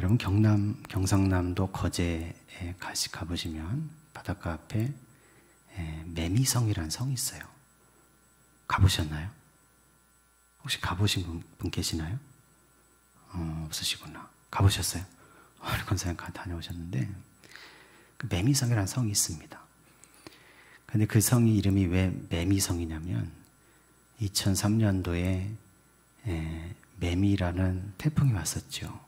여러분 경상남도 거제에 가보시면 바닷가 앞에 매미성이라는 성이 있어요. 가보셨나요? 혹시 가보신 분 계시나요? 없으시구나. 가보셨어요? 우리 권사님 다녀오셨는데 그 매미성이라는 성이 있습니다. 근데 그 성이 이름이 왜 매미성이냐면 2003년도에 매미라는 태풍이 왔었죠.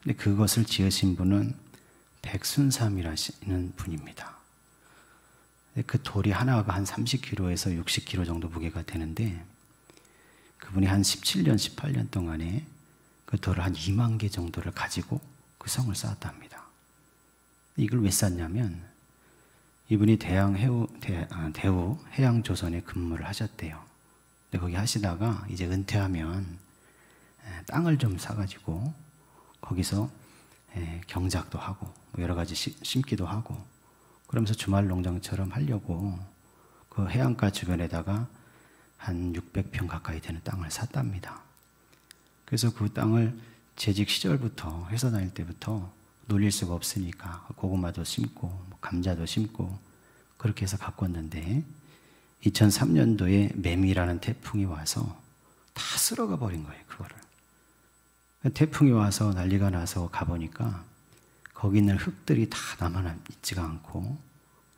근데 그것을 지으신 분은 백순삼이라는 분입니다. 그 돌이 하나가 한 30kg에서 60kg 정도 무게가 되는데 그분이 한 17년, 18년 동안에 그 돌을 한 2만 개 정도를 가지고 그 성을 쌓았다 합니다. 이걸 왜 쌓냐면 이분이 대우 해양조선에 근무를 하셨대요. 근데 거기 하시다가 이제 은퇴하면 땅을 좀 사가지고 거기서 경작도 하고 여러 가지 심기도 하고 그러면서 주말 농장처럼 하려고 그 해안가 주변에다가 한 600평 가까이 되는 땅을 샀답니다. 그래서 그 땅을 재직 시절부터 회사 다닐 때부터 놀릴 수가 없으니까 고구마도 심고 감자도 심고 그렇게 해서 가꿨는데 2003년도에 매미라는 태풍이 와서 다 쓸어가 버린 거예요. 그거를. 태풍이 와서 난리가 나서 가보니까 거기 있는 흙들이 다 남아있지가 않고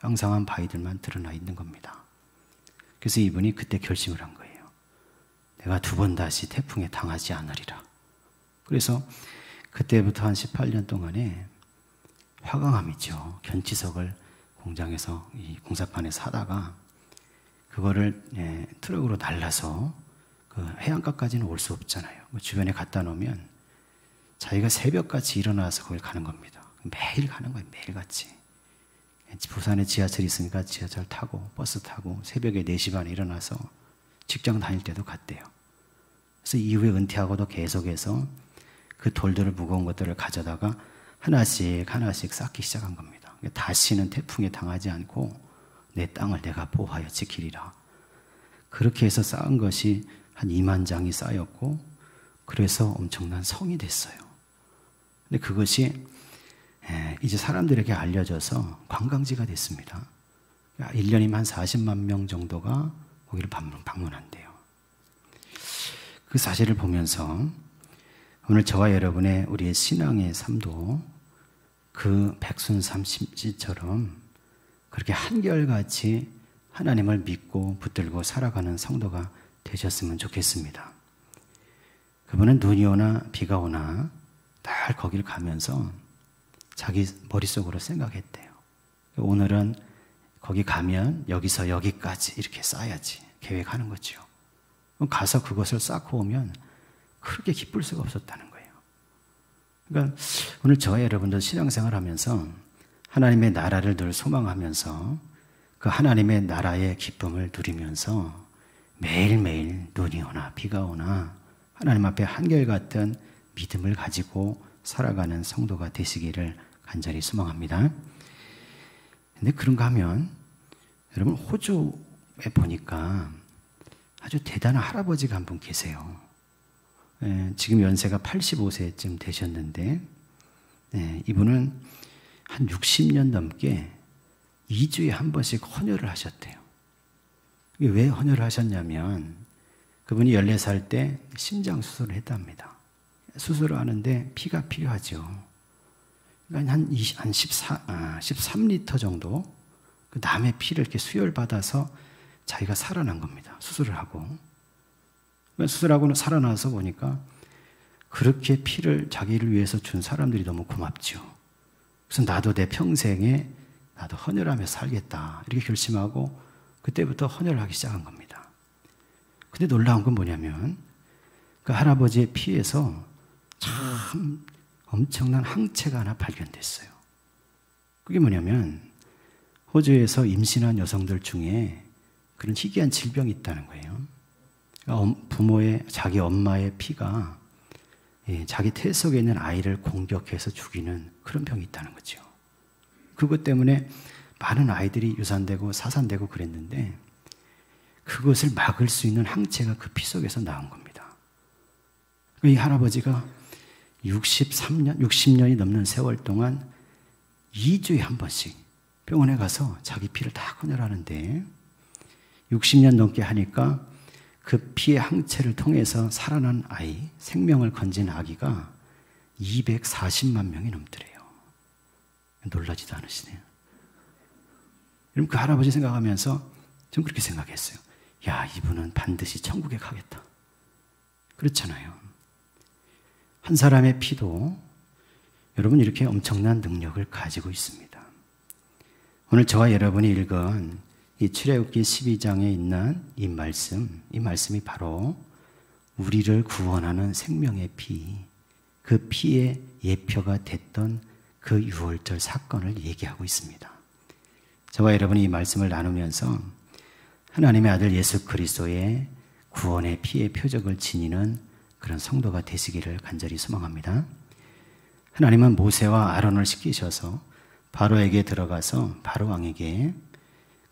앙상한 바위들만 드러나 있는 겁니다. 그래서 이분이 그때 결심을 한 거예요. 내가 두 번 다시 태풍에 당하지 않으리라. 그래서 그때부터 한 18년 동안에 화강암이죠. 견치석을 공장에서 이 공사판에서 하다가 그거를 트럭으로 날라서 그 해안가까지는 올 수 없잖아요. 주변에 갖다 놓으면 자기가 새벽같이 일어나서 거길 가는 겁니다. 매일 가는 거예요. 매일같이. 부산에 지하철이 있으니까 지하철 타고 버스 타고 새벽에 4시 반에 일어나서 직장 다닐 때도 갔대요. 그래서 이후에 은퇴하고도 계속해서 그 돌들을 무거운 것들을 가져다가 하나씩 쌓기 시작한 겁니다. 다시는 태풍에 당하지 않고 내 땅을 내가 보호하여 지키리라. 그렇게 해서 쌓은 것이 한 2만 장이 쌓였고 그래서 엄청난 성이 됐어요. 근데 그것이 이제 사람들에게 알려져서 관광지가 됐습니다. 1년이면 한 40만 명 정도가 거기를 방문한대요. 그 사실을 보면서 오늘 저와 여러분의 우리의 신앙의 삶도 그 백순삼씨처럼 그렇게 한결같이 하나님을 믿고 붙들고 살아가는 성도가 되셨으면 좋겠습니다. 그분은 눈이 오나 비가 오나 늘 거기를 가면서 자기 머릿속으로 생각했대요. 오늘은 거기 가면 여기서 여기까지 이렇게 쌓아야지 계획하는 거죠. 가서 그것을 쌓고 오면 그렇게 기쁠 수가 없었다는 거예요. 그러니까 오늘 저와 여러분들 신앙생활 하면서 하나님의 나라를 늘 소망하면서 그 하나님의 나라의 기쁨을 누리면서 매일매일 눈이 오나 비가 오나 하나님 앞에 한결같은 믿음을 가지고 살아가는 성도가 되시기를 간절히 소망합니다. 근데 그런가 하면 여러분 호주에 보니까 아주 대단한 할아버지가 한 분 계세요. 지금 연세가 85세쯤 되셨는데 이분은 한 60년 넘게 2주에 한 번씩 헌혈을 하셨대요. 왜 헌혈을 하셨냐면 그분이 14살 때 심장 수술을 했답니다. 수술을 하는데 피가 필요하죠. 그러니까 한 13리터 정도 그 남의 피를 이렇게 수혈받아서 자기가 살아난 겁니다. 수술을 하고. 수술하고 살아나서 보니까 그렇게 피를 자기를 위해서 준 사람들이 너무 고맙죠. 그래서 나도 내 평생에 나도 헌혈하며 살겠다 이렇게 결심하고 그때부터 헌혈을 하기 시작한 겁니다. 근데 놀라운 건 뭐냐면 그 할아버지의 피에서 참 엄청난 항체가 하나 발견됐어요. 그게 뭐냐면 호주에서 임신한 여성들 중에 그런 희귀한 질병이 있다는 거예요. 부모의 자기 엄마의 피가 자기 태 속에 있는 아이를 공격해서 죽이는 그런 병이 있다는 거죠. 그것 때문에 많은 아이들이 유산되고 사산되고 그랬는데 그것을 막을 수 있는 항체가 그 피 속에서 나온 겁니다. 이 할아버지가 60년이 넘는 세월 동안 2주에 한 번씩 병원에 가서 자기 피를 다 꺼내라는데 60년 넘게 하니까 그 피의 항체를 통해서 살아난 아이, 생명을 건진 아기가 240만 명이 넘더래요. 놀라지도 않으시네요. 그럼 그 할아버지 생각하면서 좀 그렇게 생각했어요. 야, 이분은 반드시 천국에 가겠다. 그렇잖아요. 한 사람의 피도 여러분 이렇게 엄청난 능력을 가지고 있습니다. 오늘 저와 여러분이 읽은 이 출애굽기 12장에 있는 이 말씀이 바로 우리를 구원하는 생명의 피, 그 피의 예표가 됐던 그 유월절 사건을 얘기하고 있습니다. 저와 여러분이 이 말씀을 나누면서 하나님의 아들 예수 그리스도의 구원의 피의 표적을 지니는 그런 성도가 되시기를 간절히 소망합니다. 하나님은 모세와 아론을 시키셔서 바로에게 들어가서 바로 왕에게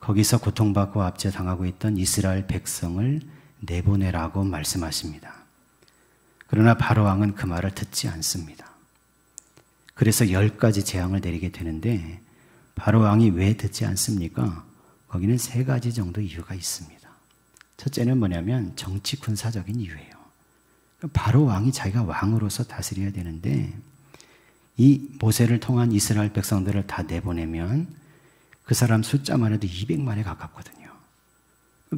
거기서 고통받고 압제당하고 있던 이스라엘 백성을 내보내라고 말씀하십니다. 그러나 바로 왕은 그 말을 듣지 않습니다. 그래서 10가지 재앙을 내리게 되는데 바로 왕이 왜 듣지 않습니까? 거기는 3가지 정도 이유가 있습니다. 첫째는 뭐냐면 정치 군사적인 이유예요. 바로 왕이 자기가 왕으로서 다스려야 되는데 이 모세를 통한 이스라엘 백성들을 다 내보내면 그 사람 숫자만 해도 200만에 가깝거든요.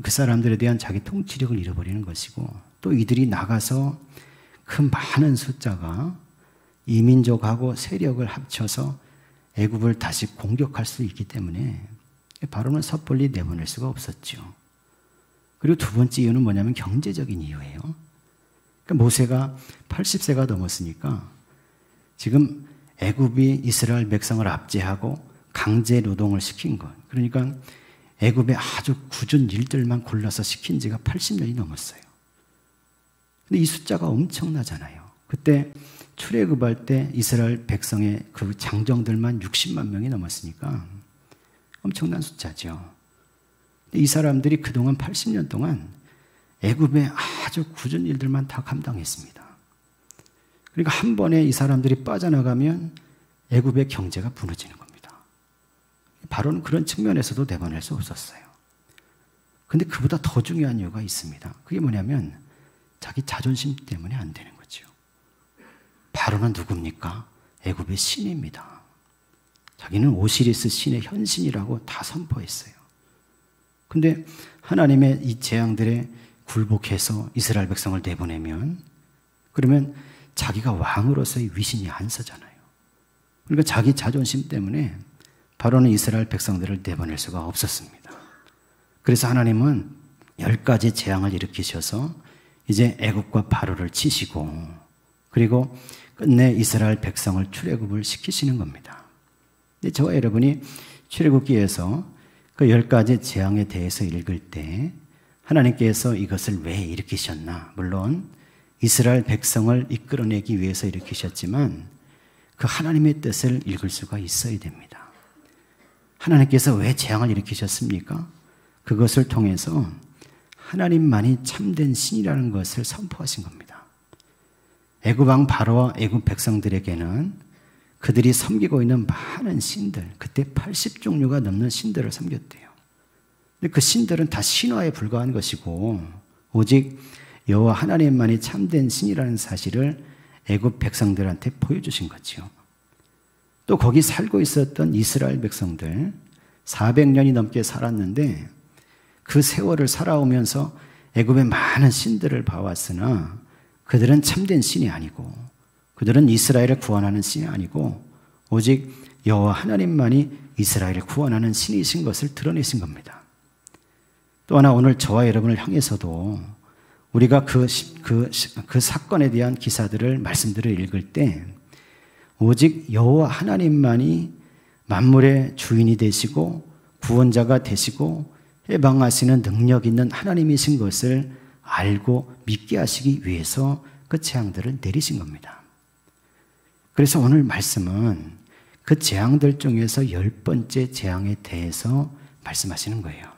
그 사람들에 대한 자기 통치력을 잃어버리는 것이고 또 이들이 나가서 그 많은 숫자가 이민족하고 세력을 합쳐서 애굽을 다시 공격할 수 있기 때문에 바로는 섣불리 내보낼 수가 없었죠. 그리고 두 번째 이유는 뭐냐면 경제적인 이유예요. 그러니까 모세가 80세가 넘었으니까 지금 애굽이 이스라엘 백성을 압제하고 강제 노동을 시킨 것. 그러니까 애굽의 아주 굳은 일들만 골라서 시킨 지가 80년이 넘었어요. 근데 이 숫자가 엄청나잖아요. 그때 출애굽할 때 이스라엘 백성의 그 장정들만 60만 명이 넘었으니까 엄청난 숫자죠. 근데 이 사람들이 그동안 80년 동안 애굽의 아주 굳은 일들만 다 감당했습니다. 그러니까 한 번에 이 사람들이 빠져나가면 애굽의 경제가 무너지는 겁니다. 바로는 그런 측면에서도 내보낼 수 없었어요. 근데 그보다 더 중요한 이유가 있습니다. 그게 뭐냐면 자기 자존심 때문에 안 되는 거죠. 바로는 누굽니까? 애굽의 신입니다. 자기는 오시리스 신의 현신이라고 다 선포했어요. 근데 하나님의 이 재앙들에 굴복해서 이스라엘 백성을 내보내면 그러면 자기가 왕으로서의 위신이 안 서잖아요. 그러니까 자기 자존심 때문에 바로는 이스라엘 백성들을 내보낼 수가 없었습니다. 그래서 하나님은 10가지 재앙을 일으키셔서 이제 애굽과 바로를 치시고 그리고 끝내 이스라엘 백성을 출애굽을 시키시는 겁니다. 근데 저와 여러분이 출애굽기에서 그 10가지 재앙에 대해서 읽을 때 하나님께서 이것을 왜 일으키셨나? 물론 이스라엘 백성을 이끌어내기 위해서 일으키셨지만 그 하나님의 뜻을 읽을 수가 있어야 됩니다. 하나님께서 왜 재앙을 일으키셨습니까? 그것을 통해서 하나님만이 참된 신이라는 것을 선포하신 겁니다. 애굽 왕 바로와 애굽 백성들에게는 그들이 섬기고 있는 많은 신들, 그때 80종류가 넘는 신들을 섬겼대요. 근데 그 신들은 다 신화에 불과한 것이고 오직 여호와 하나님만이 참된 신이라는 사실을 애굽 백성들한테 보여주신 거죠. 또 거기 살고 있었던 이스라엘 백성들 400년이 넘게 살았는데 그 세월을 살아오면서 애굽의 많은 신들을 봐왔으나 그들은 참된 신이 아니고 그들은 이스라엘을 구원하는 신이 아니고 오직 여호와 하나님만이 이스라엘을 구원하는 신이신 것을 드러내신 겁니다. 또 하나 오늘 저와 여러분을 향해서도 우리가 그 사건에 대한 기사들을 말씀들을 읽을 때 오직 여호와 하나님만이 만물의 주인이 되시고 구원자가 되시고 해방하시는 능력 있는 하나님이신 것을 알고 믿게 하시기 위해서 그 재앙들을 내리신 겁니다. 그래서 오늘 말씀은 그 재앙들 중에서 10번째 재앙에 대해서 말씀하시는 거예요.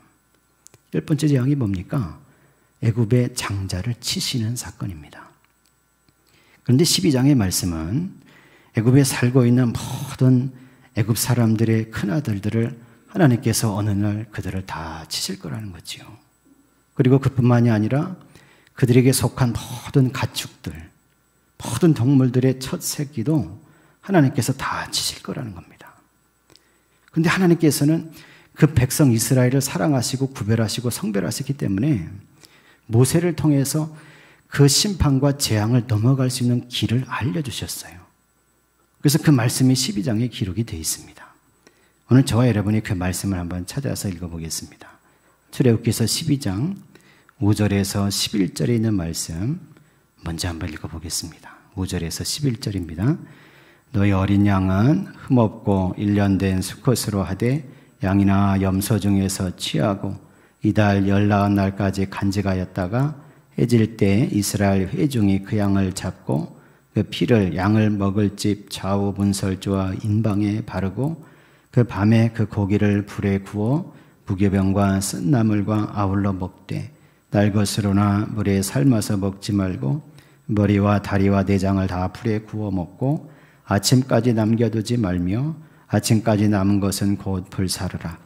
10번째 재앙이 뭡니까? 애굽의 장자를 치시는 사건입니다. 그런데 12장의 말씀은 애굽에 살고 있는 모든 애굽 사람들의 큰아들들을 하나님께서 어느 날 그들을 다 치실 거라는 거지요. 그리고 그뿐만이 아니라 그들에게 속한 모든 가축들, 모든 동물들의 첫 새끼도 하나님께서 다 치실 거라는 겁니다. 그런데 하나님께서는 그 백성 이스라엘을 사랑하시고 구별하시고 성별하시기 때문에 모세를 통해서 그 심판과 재앙을 넘어갈 수 있는 길을 알려주셨어요. 그래서 그 말씀이 12장에 기록이 되어 있습니다. 오늘 저와 여러분이 그 말씀을 한번 찾아서 읽어보겠습니다. 출애굽기서 12장 5절에서 11절에 있는 말씀 먼저 한번 읽어보겠습니다. 5절에서 11절입니다. 너희 어린 양은 흠없고 1년 된 수컷으로 하되 양이나 염소 중에서 취하고 이달 19날까지 간직하였다가 해질 때 이스라엘 회중이 그 양을 잡고 그 피를 양을 먹을 집 좌우 문설주와 인방에 바르고 그 밤에 그 고기를 불에 구워 무교병과 쓴나물과 아울러 먹되 날것으로나 물에 삶아서 먹지 말고 머리와 다리와 내장을 다 불에 구워 먹고 아침까지 남겨두지 말며 아침까지 남은 것은 곧 불사르라.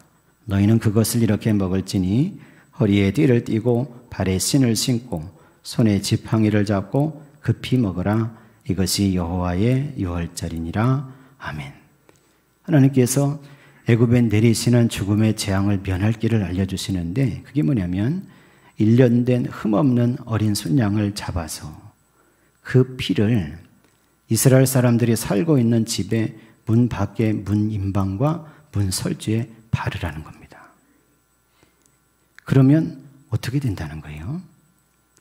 너희는 그것을 이렇게 먹을지니 허리에 띠를 띠고 발에 신을 신고 손에 지팡이를 잡고 급히 먹으라. 이것이 여호와의 유월절이니라. 아멘. 하나님께서 애굽에 내리시는 죽음의 재앙을 면할 길을 알려주시는데 그게 뭐냐면 1년 된 흠없는 어린 순양을 잡아서 그 피를 이스라엘 사람들이 살고 있는 집의 문 밖에 문 인방과 문 설주에 바르라는 겁니다. 그러면 어떻게 된다는 거예요?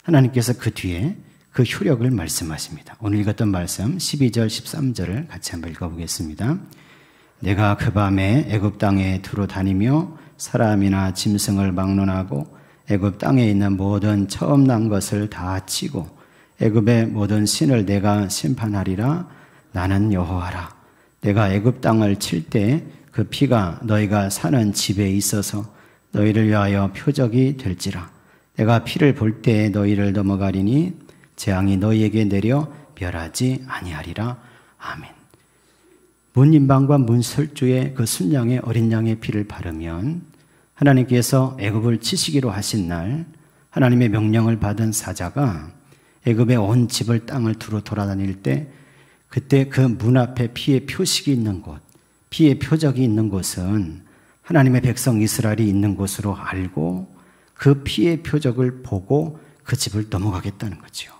하나님께서 그 뒤에 그 효력을 말씀하십니다. 오늘 읽었던 말씀 12절 13절을 같이 한번 읽어보겠습니다. 내가 그 밤에 애굽 땅에 두루 다니며 사람이나 짐승을 막론하고 애굽 땅에 있는 모든 처음 난 것을 다 치고 애굽의 모든 신을 내가 심판하리라. 나는 여호와라. 내가 애굽 땅을 칠 때 그 피가 너희가 사는 집에 있어서 너희를 위하여 표적이 될지라. 내가 피를 볼 때 너희를 넘어가리니 재앙이 너희에게 내려 멸하지 아니하리라. 아멘. 문인방과 문설주에 그 순양의 어린 양의 피를 바르면 하나님께서 애굽을 치시기로 하신 날 하나님의 명령을 받은 사자가 애굽의 온 집을 땅을 두루 돌아다닐 때 그때 그 문 앞에 피의 표식이 있는 곳, 피의 표적이 있는 곳은 하나님의 백성 이스라엘이 있는 곳으로 알고 그 피의 표적을 보고 그 집을 넘어가겠다는 거죠.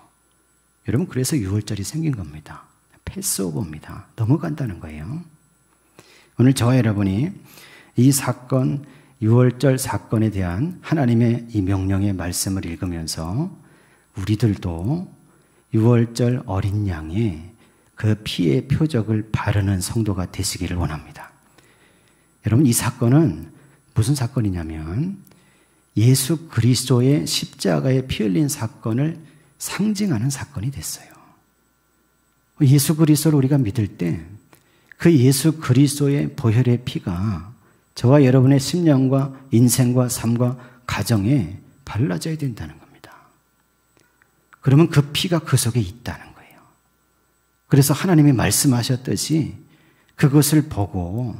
여러분, 그래서 6월절이 생긴 겁니다. 패스오버입니다. 넘어간다는 거예요. 오늘 저와 여러분이 이 사건, 6월절 사건에 대한 하나님의 이 명령의 말씀을 읽으면서 우리들도 6월절 어린 양의 그 피의 표적을 바르는 성도가 되시기를 원합니다. 여러분, 이 사건은 무슨 사건이냐면 예수 그리스도의 십자가에 피 흘린 사건을 상징하는 사건이 됐어요. 예수 그리스도를 우리가 믿을 때 그 예수 그리스도의 보혈의 피가 저와 여러분의 심령과 인생과 삶과 가정에 발라져야 된다는 겁니다. 그러면 그 피가 그 속에 있다는 거예요. 그래서 하나님이 말씀하셨듯이 그것을 보고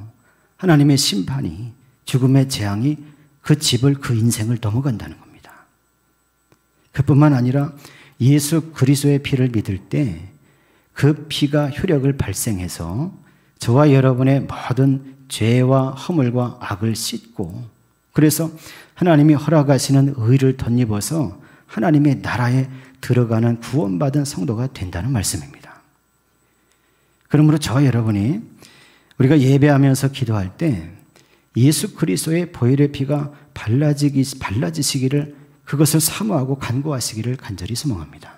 하나님의 심판이, 죽음의 재앙이 그 집을, 그 인생을 넘어간다는 겁니다. 그뿐만 아니라 예수 그리스도의 피를 믿을 때 그 피가 효력을 발생해서 저와 여러분의 모든 죄와 허물과 악을 씻고, 그래서 하나님이 허락하시는 의를 덧입어서 하나님의 나라에 들어가는 구원받은 성도가 된다는 말씀입니다. 그러므로 저와 여러분이 우리가 예배하면서 기도할 때 예수 그리스도의 보혈의 피가 발라지시기를, 그것을 사모하고 간구하시기를 간절히 소망합니다.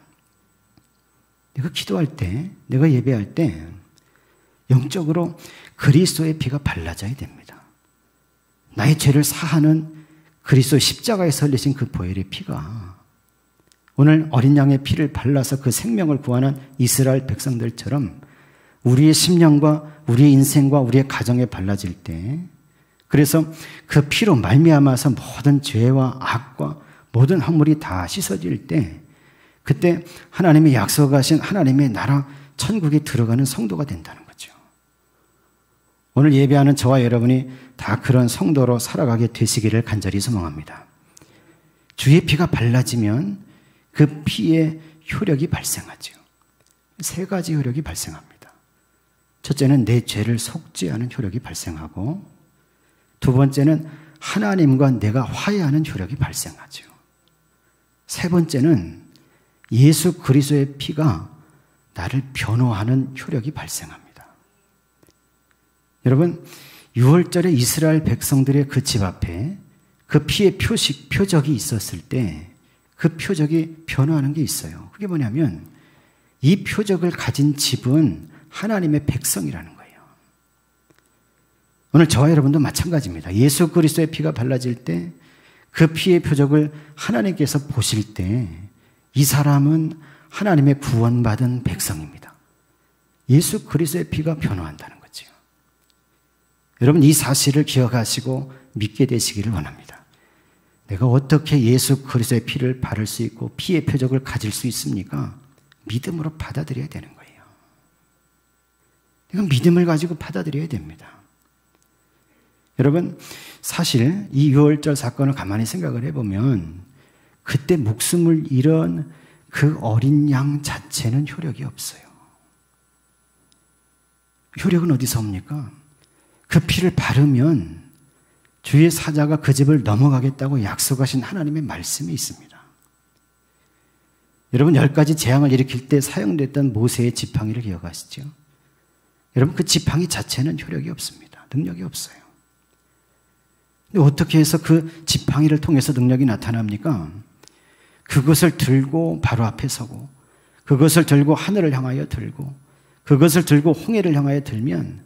내가 기도할 때, 내가 예배할 때 영적으로 그리스도의 피가 발라져야 됩니다. 나의 죄를 사하는 그리스도의 십자가에서 흘리신 그 보혈의 피가 오늘 어린 양의 피를 발라서 그 생명을 구하는 이스라엘 백성들처럼 우리의 심령과 우리의 인생과 우리의 가정에 발라질 때, 그래서 그 피로 말미암아서 모든 죄와 악과 모든 허물이 다 씻어질 때 그때 하나님이 약속하신 하나님의 나라 천국에 들어가는 성도가 된다는 거죠. 오늘 예배하는 저와 여러분이 다 그런 성도로 살아가게 되시기를 간절히 소망합니다. 주의 피가 발라지면 그 피의 효력이 발생하죠. 세 가지 효력이 발생합니다. 첫째는 내 죄를 속죄하는 효력이 발생하고, 두 번째는 하나님과 내가 화해하는 효력이 발생하죠. 세 번째는 예수 그리스도의 피가 나를 변호하는 효력이 발생합니다. 여러분, 6월절에 이스라엘 백성들의 그 집 앞에 그 피의 표적이 있었을 때 그 표적이 변화하는 게 있어요. 그게 뭐냐면 이 표적을 가진 집은 하나님의 백성이라는 거예요. 오늘 저와 여러분도 마찬가지입니다. 예수 그리스도의 피가 발라질 때 그 피의 표적을 하나님께서 보실 때 이 사람은 하나님의 구원받은 백성입니다. 예수 그리스도의 피가 변화한다는 거죠. 여러분, 이 사실을 기억하시고 믿게 되시기를 원합니다. 내가 어떻게 예수 그리스도의 피를 바를 수 있고 피의 표적을 가질 수 있습니까? 믿음으로 받아들여야 되는 거예요. 이건 믿음을 가지고 받아들여야 됩니다. 여러분, 사실 이 6월절 사건을 가만히 생각을 해보면 그때 목숨을 잃은 그 어린 양 자체는 효력이 없어요. 효력은 어디서 옵니까? 그 피를 바르면 주의 사자가 그 집을 넘어가겠다고 약속하신 하나님의 말씀이 있습니다. 여러분, 10가지 재앙을 일으킬 때 사용됐던 모세의 지팡이를 기억하시죠? 여러분, 그 지팡이 자체는 효력이 없습니다. 능력이 없어요. 근데 어떻게 해서 그 지팡이를 통해서 능력이 나타납니까? 그것을 들고 바로 앞에 서고, 그것을 들고 하늘을 향하여 들고, 그것을 들고 홍해를 향하여 들면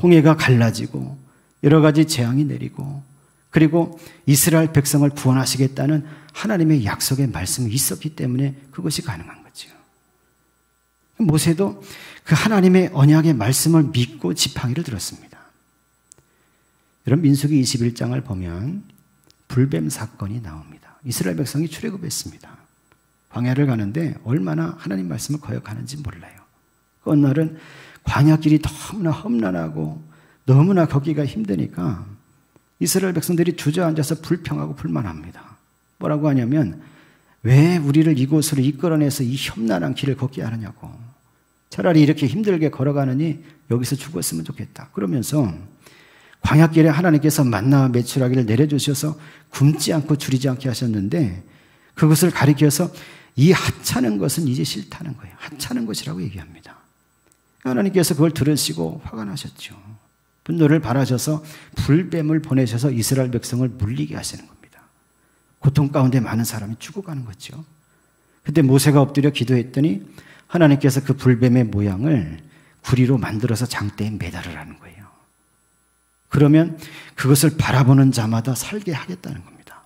홍해가 갈라지고 여러 가지 재앙이 내리고, 그리고 이스라엘 백성을 구원하시겠다는 하나님의 약속의 말씀이 있었기 때문에 그것이 가능한 거죠. 모세도 그 하나님의 언약의 말씀을 믿고 지팡이를 들었습니다. 여러분, 민수기 21장을 보면 불뱀 사건이 나옵니다. 이스라엘 백성이 출애굽했습니다. 광야를 가는데 얼마나 하나님 말씀을 거역하는지 몰라요. 그 어느 날은 광야길이 너무나 험난하고 너무나 걷기가 힘드니까 이스라엘 백성들이 주저앉아서 불평하고 불만합니다. 뭐라고 하냐면, 왜 우리를 이곳으로 이끌어내서 이 험난한 길을 걷게 하느냐고. 차라리 이렇게 힘들게 걸어가느니 여기서 죽었으면 좋겠다. 그러면서 광야길에 하나님께서 만나와 메추라기를 내려주셔서 굶지 않고 줄이지 않게 하셨는데, 그것을 가리켜서 이 하찮은 것은 이제 싫다는 거예요. 하찮은 것이라고 얘기합니다. 하나님께서 그걸 들으시고 화가 나셨죠. 분노를 발하셔서 불뱀을 보내셔서 이스라엘 백성을 물리게 하시는 겁니다. 고통 가운데 많은 사람이 죽어가는 거죠. 그때 모세가 엎드려 기도했더니 하나님께서 그 불뱀의 모양을 구리로 만들어서 장대에 매달으라는 거예요. 그러면 그것을 바라보는 자마다 살게 하겠다는 겁니다.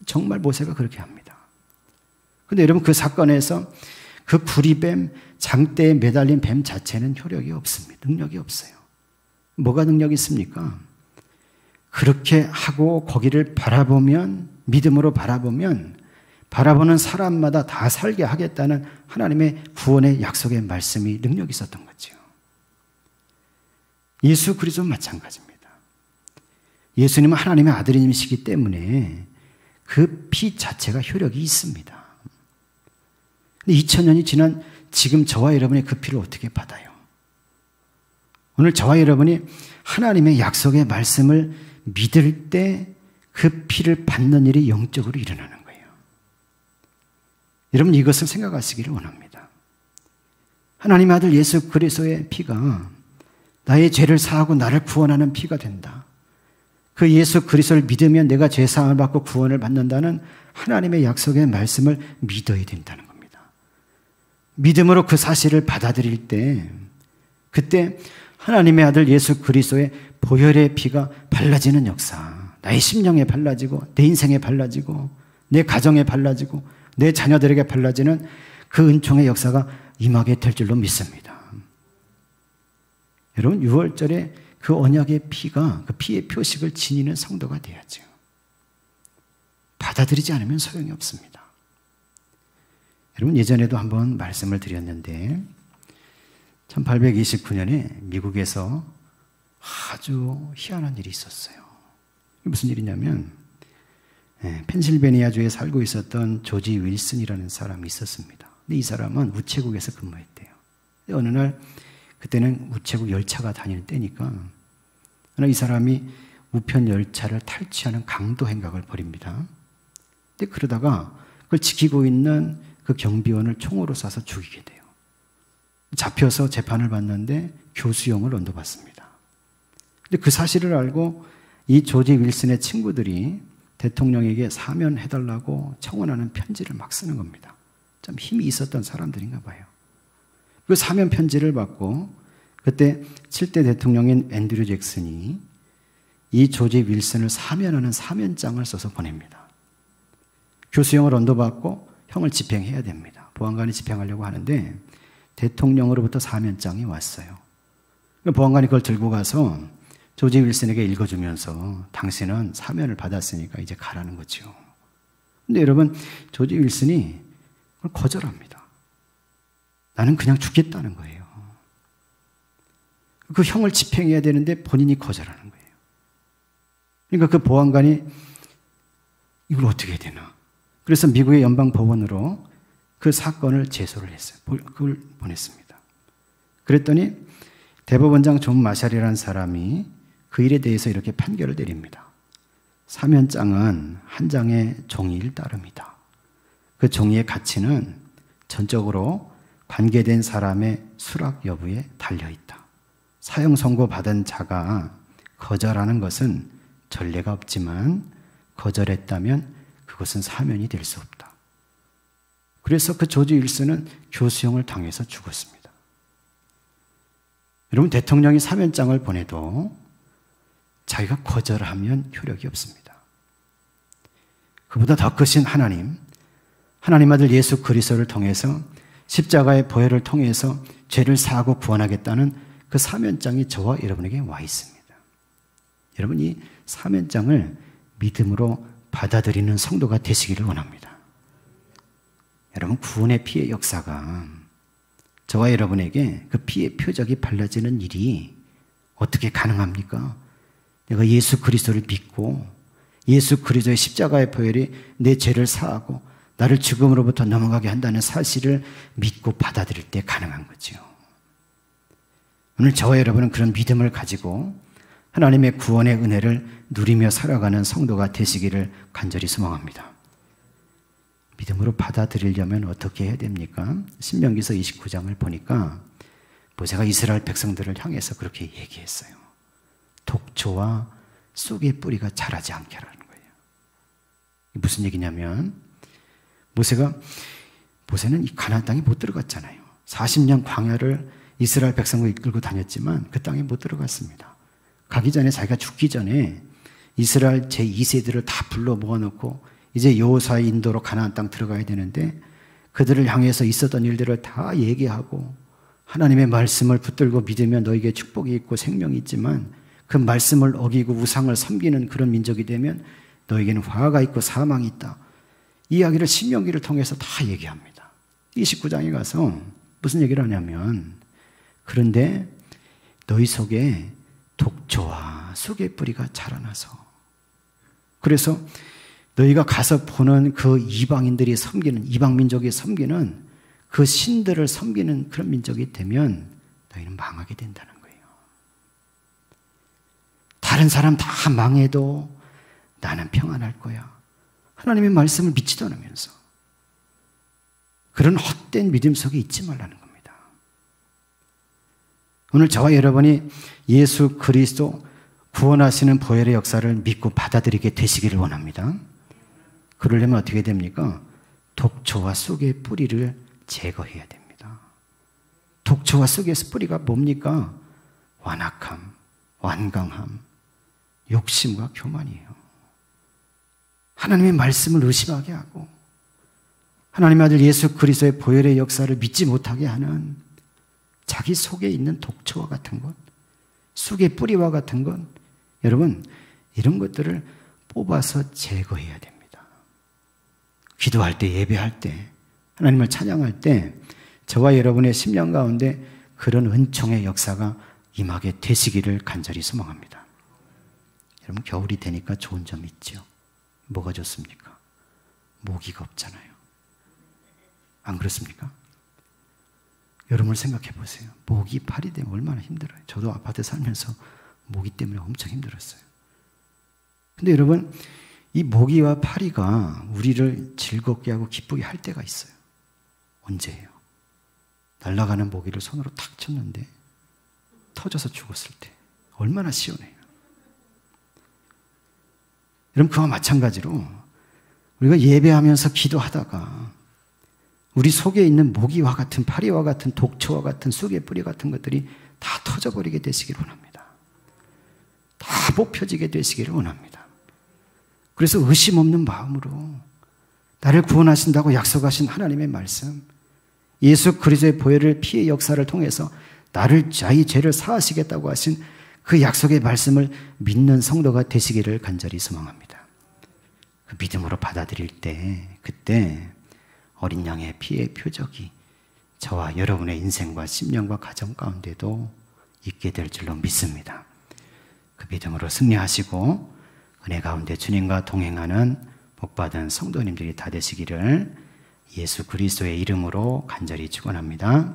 정말 모세가 그렇게 합니다. 그런데 여러분, 그 사건에서 그 구리뱀, 장대에 매달린 뱀 자체는 효력이 없습니다. 능력이 없어요. 뭐가 능력이 있습니까? 그렇게 하고 거기를 바라보면, 믿음으로 바라보면 바라보는 사람마다 다 살게 하겠다는 하나님의 구원의 약속의 말씀이 능력이 있었던 거죠. 예수 그리스도는 마찬가지입니다. 예수님은 하나님의 아들이시기 때문에 그 피 자체가 효력이 있습니다. 근데 2000년이 지난 지금 저와 여러분의 그 피를 어떻게 받아요? 오늘 저와 여러분이 하나님의 약속의 말씀을 믿을 때 그 피를 받는 일이 영적으로 일어나는 거예요. 여러분, 이것을 생각하시기를 원합니다. 하나님의 아들 예수 그리스도의 피가 나의 죄를 사하고 나를 구원하는 피가 된다. 그 예수 그리스도를 믿으면 내가 죄사함을 받고 구원을 받는다는 하나님의 약속의 말씀을 믿어야 된다는 겁니다. 믿음으로 그 사실을 받아들일 때, 그때 하나님의 아들 예수 그리스도의 보혈의 피가 발라지는 역사, 나의 심령에 발라지고 내 인생에 발라지고 내 가정에 발라지고 내 자녀들에게 발라지는 그 은총의 역사가 임하게 될 줄로 믿습니다. 여러분, 6월절에 그 언약의 피가, 그 피의 표식을 지니는 성도가 돼야죠. 받아들이지 않으면 소용이 없습니다. 여러분, 예전에도 한번 말씀을 드렸는데 1829년에 미국에서 아주 희한한 일이 있었어요. 무슨 일이냐면 펜실베니아주에 살고 있었던 조지 윌슨이라는 사람이 있었습니다. 근데 이 사람은 우체국에서 근무했대요. 어느 날 그때는 우체국 열차가 다니는 때니까 이 사람이 우편 열차를 탈취하는 강도 행각을 벌입니다. 근데 그러다가 그걸 지키고 있는 그 경비원을 총으로 쏴서 죽이게 돼요. 잡혀서 재판을 받는데 교수형을 언도받습니다. 근데 그 사실을 알고 이 조지 윌슨의 친구들이 대통령에게 사면해달라고 청원하는 편지를 막 쓰는 겁니다. 좀 힘이 있었던 사람들인가 봐요. 그 사면 편지를 받고 그때 7대 대통령인 앤드류 잭슨이 이 조지 윌슨을 사면하는 사면장을 써서 보냅니다. 교수형을 언도받고 형을 집행해야 됩니다. 보안관이 집행하려고 하는데 대통령으로부터 사면장이 왔어요. 보안관이 그걸 들고 가서 조지 윌슨에게 읽어주면서 당신은 사면을 받았으니까 이제 가라는 거죠. 근데 여러분, 조지 윌슨이 그걸 거절합니다. 나는 그냥 죽겠다는 거예요. 그 형을 집행해야 되는데 본인이 거절하는 거예요. 그러니까 그 보안관이 이걸 어떻게 해야 되나. 그래서 미국의 연방법원으로 그 사건을 제소를 했어요. 그걸 보냈습니다. 그랬더니 대법원장 존 마샬이라는 사람이 그 일에 대해서 이렇게 판결을 내립니다. 사면장은 한 장의 종이일 따름이다. 그 종이의 가치는 전적으로 관계된 사람의 수락 여부에 달려있다. 사형 선고 받은 자가 거절하는 것은 전례가 없지만 거절했다면 그것은 사면이 될 수 없다. 그래서 그 조지 윌슨은 교수형을 당해서 죽었습니다. 여러분, 대통령이 사면장을 보내도 자기가 거절하면 효력이 없습니다. 그보다 더 크신 하나님 아들 예수 그리스도를 통해서 십자가의 보혈을 통해서 죄를 사하고 구원하겠다는 그 사면장이 저와 여러분에게 와 있습니다. 여러분, 이 사면장을 믿음으로 받아들이는 성도가 되시기를 원합니다. 여러분, 구원의 피의 역사가 저와 여러분에게 그 피의 표적이 발라지는 일이 어떻게 가능합니까? 내가 예수 그리스도를 믿고 예수 그리스도의 십자가의 보혈이 내 죄를 사하고 나를 죽음으로부터 넘어가게 한다는 사실을 믿고 받아들일 때 가능한 거죠. 오늘 저와 여러분은 그런 믿음을 가지고 하나님의 구원의 은혜를 누리며 살아가는 성도가 되시기를 간절히 소망합니다. 믿음으로 받아들이려면 어떻게 해야 됩니까? 신명기서 29장을 보니까 모세가 이스라엘 백성들을 향해서 그렇게 얘기했어요. 독초와 쑥의 뿌리가 자라지 않게 하라는 거예요. 무슨 얘기냐면 모세는 이 가나안 땅에 못 들어갔잖아요. 40년 광야를 이스라엘 백성을 이끌고 다녔지만 그 땅에 못 들어갔습니다. 가기 전에 자기가 죽기 전에 이스라엘 제2세들을 다 불러 모아놓고 이제 여호수아의 인도로 가나안 땅 들어가야 되는데 그들을 향해서 있었던 일들을 다 얘기하고 하나님의 말씀을 붙들고 믿으면 너에게 축복이 있고 생명이 있지만 그 말씀을 어기고 우상을 섬기는 그런 민족이 되면 너에게는 화가 있고 사망이 있다. 이 이야기를 신명기를 통해서 다 얘기합니다. 29장에 가서 무슨 얘기를 하냐면 그런데 너희 속에 독초와 쑥의 뿌리가 자라나서 그래서 너희가 가서 보는 그 이방인들이 섬기는 이방민족이 섬기는 그 신들을 섬기는 그런 민족이 되면 너희는 망하게 된다는 거예요. 다른 사람 다 망해도 나는 평안할 거야. 하나님의 말씀을 믿지도 않으면서 그런 헛된 믿음 속에 있지 말라는 겁니다. 오늘 저와 여러분이 예수 그리스도 구원하시는 보혈의 역사를 믿고 받아들이게 되시기를 원합니다. 그러려면 어떻게 됩니까? 독초와 쑥의 뿌리를 제거해야 됩니다. 독초와 쑥의 뿌리가 뭡니까? 완악함, 완강함, 욕심과 교만이에요. 하나님의 말씀을 의심하게 하고 하나님의 아들 예수 그리스도의 보혈의 역사를 믿지 못하게 하는 자기 속에 있는 독초와 같은 것, 쑥의 뿌리와 같은 것, 여러분 이런 것들을 뽑아서 제거해야 됩니다. 기도할 때, 예배할 때 하나님을 찬양할 때 저와 여러분의 심령 가운데 그런 은총의 역사가 임하게 되시기를 간절히 소망합니다. 여러분, 겨울이 되니까 좋은 점이 있죠. 뭐가 좋습니까? 모기가 없잖아요. 안 그렇습니까? 여러분 생각해 보세요. 모기 파리 되면 얼마나 힘들어요. 저도 아파트 살면서 모기 때문에 엄청 힘들었어요. 근데 여러분, 이 모기와 파리가 우리를 즐겁게 하고 기쁘게 할 때가 있어요. 언제예요? 날아가는 모기를 손으로 탁 쳤는데 터져서 죽었을 때 얼마나 시원해요. 여러분, 그와 마찬가지로 우리가 예배하면서 기도하다가 우리 속에 있는 모기와 같은, 파리와 같은, 독초와 같은, 쑥의 뿌리 같은 것들이 다 터져버리게 되시기를 원합니다. 다 뽑혀지게 되시기를 원합니다. 그래서 의심 없는 마음으로 나를 구원하신다고 약속하신 하나님의 말씀, 예수 그리스도의 보혈을 피의 역사를 통해서 나의 죄를 사하시겠다고 하신 그 약속의 말씀을 믿는 성도가 되시기를 간절히 소망합니다. 그 믿음으로 받아들일 때, 그때 어린 양의 피의 표적이 저와 여러분의 인생과 심령과 가정 가운데도 있게 될 줄로 믿습니다. 그 믿음으로 승리하시고 은혜 가운데 주님과 동행하는 복받은 성도님들이 다 되시기를 예수 그리스도의 이름으로 간절히 축원합니다.